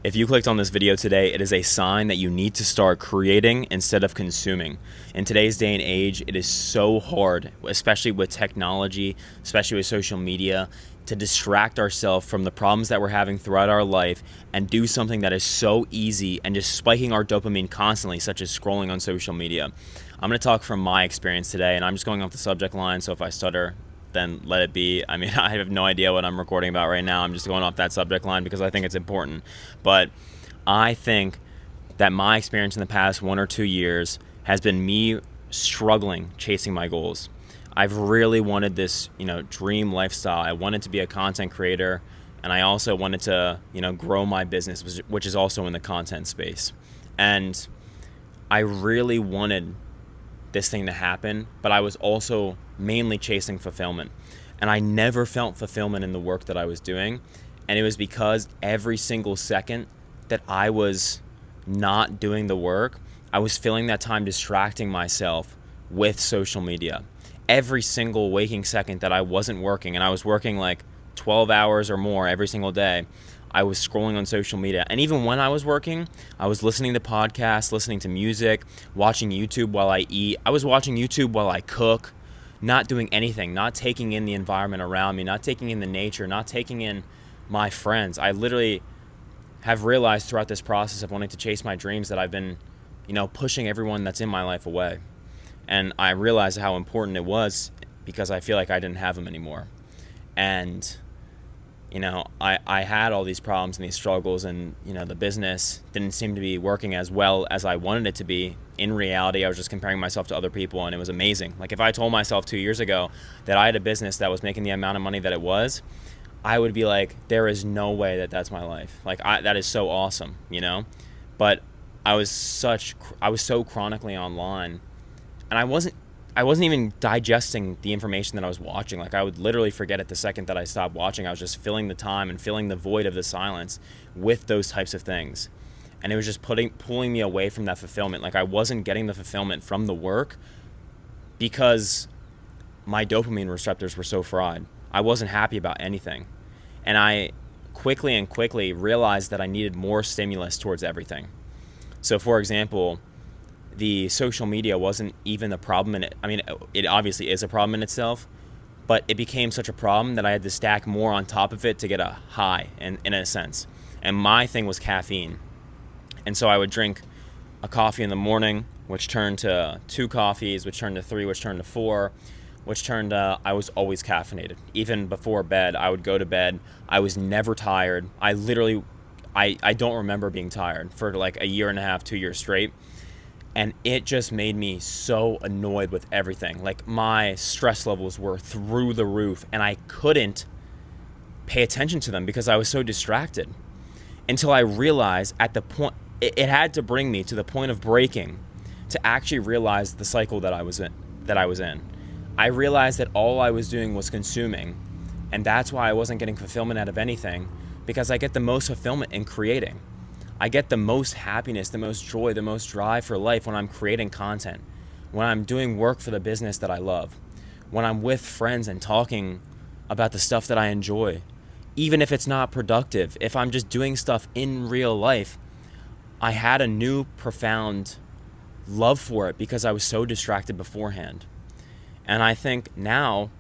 If you clicked on this video today, it is a sign that you need to start creating instead of consuming. In today's day and age, it is so hard, especially with technology, especially with social media, to distract ourselves from the problems that we're having throughout our life and do something that is so easy and just spiking our dopamine constantly, such as scrolling on social media. I'm going to talk from my experience today, and I'm just going off the subject line, so if I stutter, then let it be. I mean, I have no idea what I'm recording about right now. I'm just going off that subject line because I think it's important. But I think that my experience in the past 1 or 2 years has been me struggling chasing my goals. I've really wanted this, dream lifestyle. I wanted to be a content creator, and I also wanted to, grow my business, which is also in the content space. And I really wanted this thing to happen, but I was also mainly chasing fulfillment. And I never felt fulfillment in the work that I was doing. And it was because every single second that I was not doing the work, I was filling that time distracting myself with social media. Every single waking second that I wasn't working, and I was working like 12 hours or more every single day, I was scrolling on social media. And even when I was working, I was listening to podcasts, listening to music, watching YouTube while I eat. I was watching YouTube while I cook, not doing anything, not taking in the environment around me, not taking in the nature, not taking in my friends. I literally have realized throughout this process of wanting to chase my dreams that I've been, pushing everyone that's in my life away. And I realized how important it was because I feel like I didn't have them anymore. And I had all these problems and these struggles, and the business didn't seem to be working as well as I wanted it to be. In reality, I was just comparing myself to other people, and it was amazing. Like, if I told myself 2 years ago that I had a business that was making the amount of money that it was, I would be like, there is no way that that's my life. Like, that is so awesome, But I was so chronically online, and I wasn't even digesting the information that I was watching. Like, I would literally forget it the second that I stopped watching. I was just filling the time and filling the void of the silence with those types of things. And it was just pulling me away from that fulfillment. Like, I wasn't getting the fulfillment from the work because my dopamine receptors were so fried. I wasn't happy about anything. And I quickly realized that I needed more stimulus towards everything. So, for example, the social media wasn't even a problem in it. I mean, it obviously is a problem in itself, but it became such a problem that I had to stack more on top of it to get a high, in a sense. And my thing was caffeine. And so I would drink a coffee in the morning, which turned to 2 coffees, which turned to 3, which turned to 4, which turned to, I was always caffeinated. Even before bed, I would go to bed. I was never tired. I don't remember being tired for like a year and a half, 2 years straight. And it just made me so annoyed with everything. Like, my stress levels were through the roof, and I couldn't pay attention to them because I was so distracted. Until I realized at the point, it had to bring me to the point of breaking to actually realize the cycle that I was in. I realized that all I was doing was consuming, and that's why I wasn't getting fulfillment out of anything, because I get the most fulfillment in creating. I get the most happiness, the most joy, the most drive for life when I'm creating content, when I'm doing work for the business that I love, when I'm with friends and talking about the stuff that I enjoy. Even if it's not productive, if I'm just doing stuff in real life, I had a new profound love for it because I was so distracted beforehand. And I think now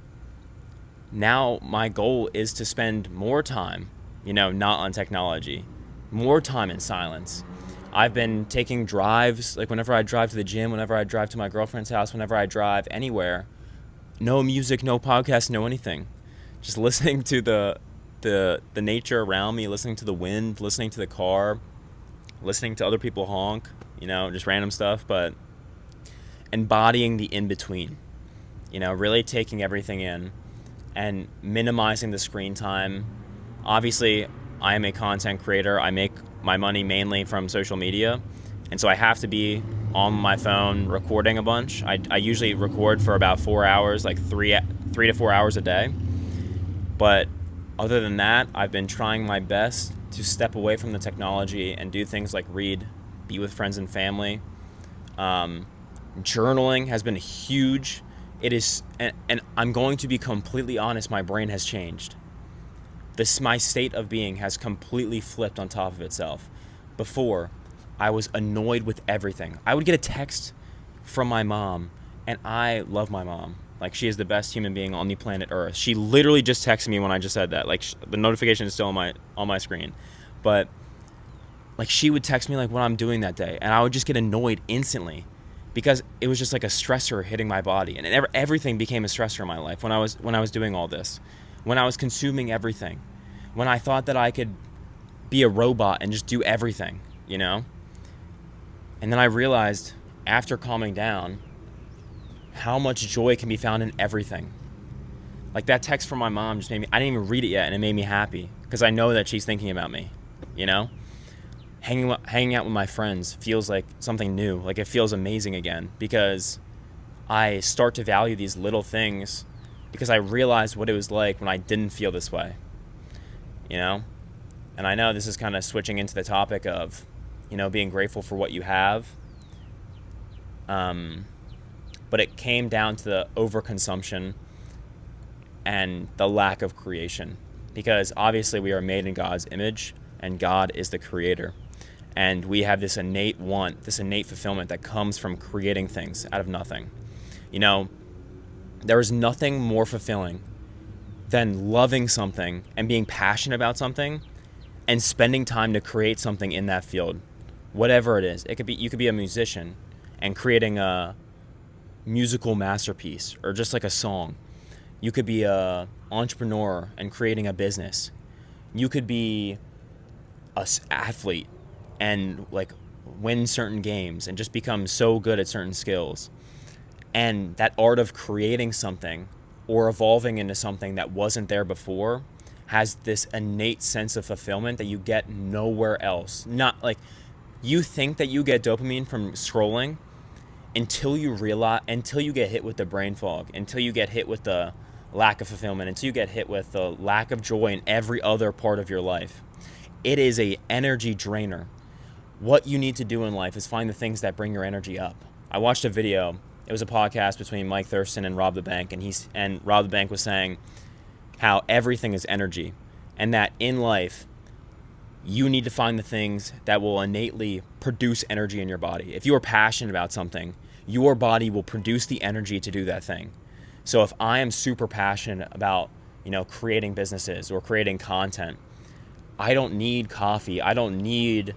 my goal is to spend more time, not on technology, more time in silence. I've been taking drives, like whenever I drive to the gym, whenever I drive to my girlfriend's house, whenever I drive anywhere, no music, no podcast, no anything. Just listening to the nature around me, listening to the wind, listening to the car, listening to other people honk, just random stuff, but embodying the in-between, really taking everything in and minimizing the screen time. Obviously, I am a content creator. I make my money mainly from social media, and so I have to be on my phone recording a bunch. I usually record for about 4 hours, like 3 to 4 hours a day. But other than that, I've been trying my best to step away from the technology and do things like read, be with friends and family. Journaling has been huge. It is, and I'm going to be completely honest, my brain has changed. My state of being has completely flipped on top of itself. Before, I was annoyed with everything. I would get a text from my mom, and I love my mom. Like, she is the best human being on the planet Earth. She literally just texted me when I just said that. Like, the notification is still on my screen. But like, she would text me like what I'm doing that day, and I would just get annoyed instantly because it was just like a stressor hitting my body, and everything became a stressor in my life when I was doing all this, when I was consuming everything, when I thought that I could be a robot and just do everything, you know? And then I realized after calming down how much joy can be found in everything. Like, that text from my mom just made me, I didn't even read it yet, and it made me happy because I know that she's thinking about me, you know? Hanging out with my friends feels like something new. Like, it feels amazing again because I start to value these little things because I realized what it was like when I didn't feel this way, you know? And I know this is kind of switching into the topic of, you know, being grateful for what you have. But it came down to the overconsumption and the lack of creation, because obviously we are made in God's image and God is the creator. And we have this innate want, this innate fulfillment that comes from creating things out of nothing. You know, there is nothing more fulfilling than loving something and being passionate about something and spending time to create something in that field, whatever it is. You could be a musician and creating a musical masterpiece or just like a song. You could be a entrepreneur and creating a business. You could be an athlete and like win certain games and just become so good at certain skills. And that art of creating something or evolving into something that wasn't there before has this innate sense of fulfillment that you get nowhere else. Not like, you think that you get dopamine from scrolling until you get hit with the brain fog, until you get hit with the lack of fulfillment, until you get hit with the lack of joy in every other part of your life. It is a energy drainer. What you need to do in life is find the things that bring your energy up. I watched a video. It was a podcast between Mike Thurston and Rob the Bank, and Rob the Bank was saying how everything is energy, and that in life you need to find the things that will innately produce energy in your body. If you are passionate about something, your body will produce the energy to do that thing. So if I am super passionate about, you know, creating businesses or creating content, I don't need coffee. I don't need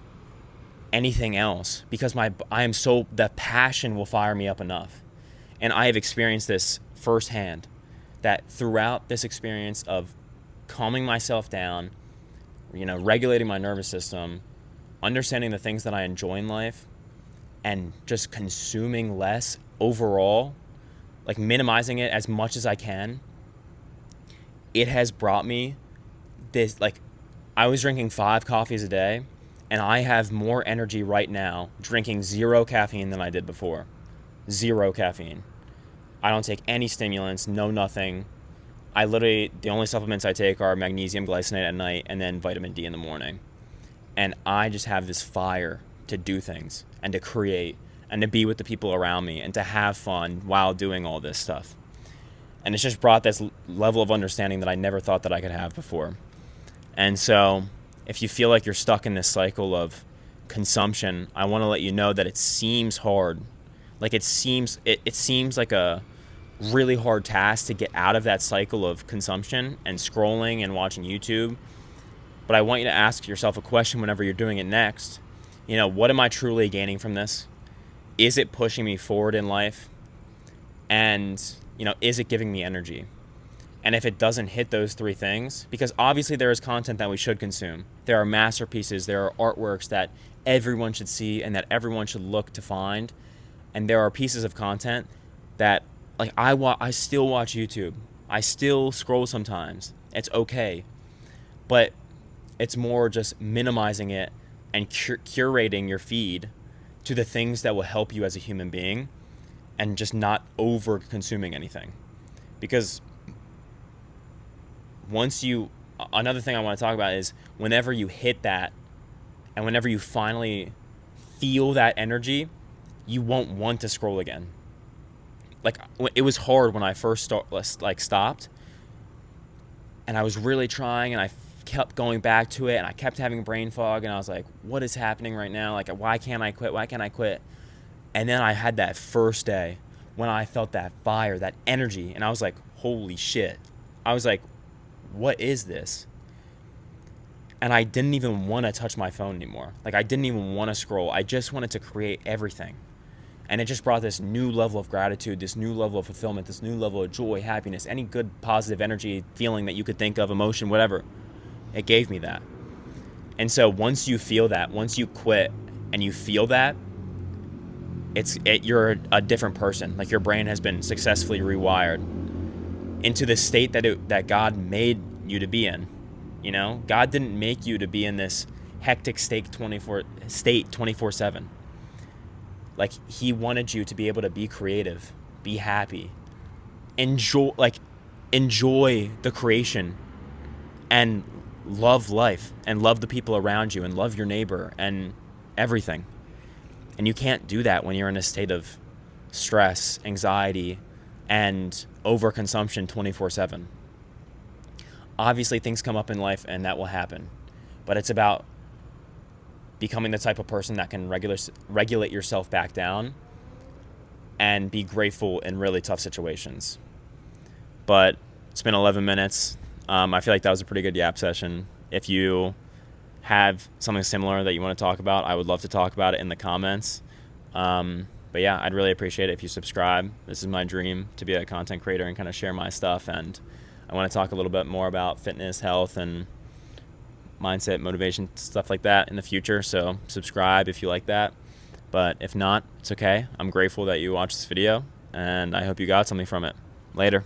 anything else because the passion will fire me up enough. And I have experienced this firsthand, that throughout this experience of calming myself down, you know, regulating my nervous system, understanding the things that I enjoy in life, and just consuming less overall, like minimizing it as much as I can, it has brought me this, like, I was drinking 5 coffees a day, and I have more energy right now drinking 0 caffeine than I did before. 0 caffeine. I don't take any stimulants, no nothing. The only supplements I take are magnesium glycinate at night and then vitamin D in the morning. And I just have this fire to do things and to create and to be with the people around me and to have fun while doing all this stuff. And it's just brought this level of understanding that I never thought that I could have before. And so if you feel like you're stuck in this cycle of consumption, I want to let you know that it seems hard. Like, it seems like a really hard task to get out of that cycle of consumption and scrolling and watching YouTube. But I want you to ask yourself a question whenever you're doing it next. You know, what am I truly gaining from this? Is it pushing me forward in life? And, you know, is it giving me energy? And if it doesn't hit those 3 things, because obviously there is content that we should consume. There are masterpieces, there are artworks that everyone should see and that everyone should look to find. And there are pieces of content that, like, I still watch YouTube. I still scroll sometimes. It's okay. But it's more just minimizing it and curating your feed to the things that will help you as a human being and just not over consuming anything. Because another thing I want to talk about is whenever you hit that and whenever you finally feel that energy, you won't want to scroll again. Like, it was hard when I first stopped, and I was really trying, and I kept going back to it, and I kept having brain fog, and I was like, what is happening right now? Like, why can't I quit? Why can't I quit? And then I had that first day when I felt that fire, that energy, and I was like, holy shit. I was like, what is this? And I didn't even want to touch my phone anymore. Like, I didn't even want to scroll. I just wanted to create everything. And it just brought this new level of gratitude, this new level of fulfillment, this new level of joy, happiness, any good positive energy, feeling that you could think of, emotion, whatever. It gave me that. And so once you feel that, once you quit and you feel that, you're a different person. Like, your brain has been successfully rewired into the state that God made you to be in. You know, God didn't make you to be in this hectic state 24/7. Like, he wanted you to be able to be creative, be happy, enjoy the creation, and love life, and love the people around you, and love your neighbor, and everything. And you can't do that when you're in a state of stress, anxiety, and overconsumption 24/7. Obviously, things come up in life, and that will happen. But it's about becoming the type of person that can regulate yourself back down and be grateful in really tough situations. But it's been 11 minutes. I feel like that was a pretty good yap session. If you have something similar that you want to talk about, I would love to talk about it in the comments. But yeah, I'd really appreciate it if you subscribe. This is my dream, to be a content creator and kind of share my stuff. And I want to talk a little bit more about fitness, health, and mindset, motivation, stuff like that in the future. So subscribe if you like that. But if not, it's okay. I'm grateful that you watched this video, and I hope you got something from it. Later.